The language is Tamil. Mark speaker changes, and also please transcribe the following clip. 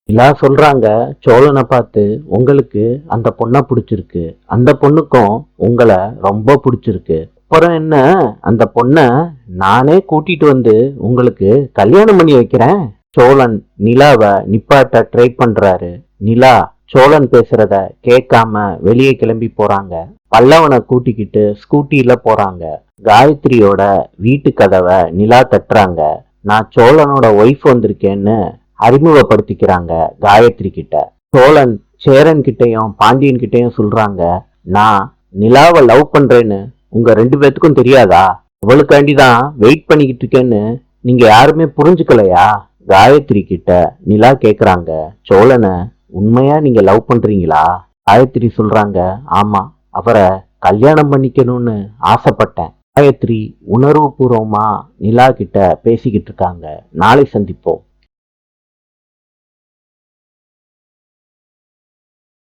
Speaker 1: நிலா சொல்றாங்க சோழனை பார்த்து, உங்களுக்கு அந்த பொண்ணை பிடிச்சிருக்கு, அந்த பொண்ணுக்கும் உங்களை ரொம்ப பிடிச்சிருக்கு. அப்புறம் என்ன, அந்த பொண்ணை நானே கூட்டிட்டு வந்து உங்களுக்கு கல்யாணம் பண்ணி வைக்கிறேன். சோழன் நிலாவை நிப்பாட்ட ட்ரை பண்றாரு. நிலா சோழன் பேசுறத கேட்காம வெளியே கிளம்பி போறாங்க. பல்லவனை கூட்டிக்கிட்டு ஸ்கூட்டில போறாங்க. காயத்ரியோட வீட்டு கதவை நிலா தட்டுறாங்க. நான் சோழனோட ஒய்ஃப் வந்திருக்கேன்னு அறிமுகப்படுத்திக்கிறாங்க காயத்ரி கிட்ட. சோழன் சேரன் கிட்டையும் பாண்டியன் கிட்டையும் சொல்றாங்க, நான் நிலாவை லவ் பண்றேன்னு உங்க 2 பேத்துக்கும் தெரியாதா? அவளுக்காண்டிதான் வெயிட் பண்ணிக்கிட்டு இருக்கேன்னு நீங்க யாருமே புரிஞ்சுக்கலையா? காயத்ரி கிட்ட நிலா கேக்குறாங்க, சோழனை உண்மையா நீங்க லவ் பண்றீங்களா? காயத்ரி சொல்றாங்க, ஆமா, அவரை கல்யாணம் பண்ணிக்கணும்னு ஆசைப்பட்டேன். காயத்ரி உணர்வு பூர்வமா நிலா கிட்ட பேசிக்கிட்டு இருக்காங்க. நாளை சந்திப்போம்.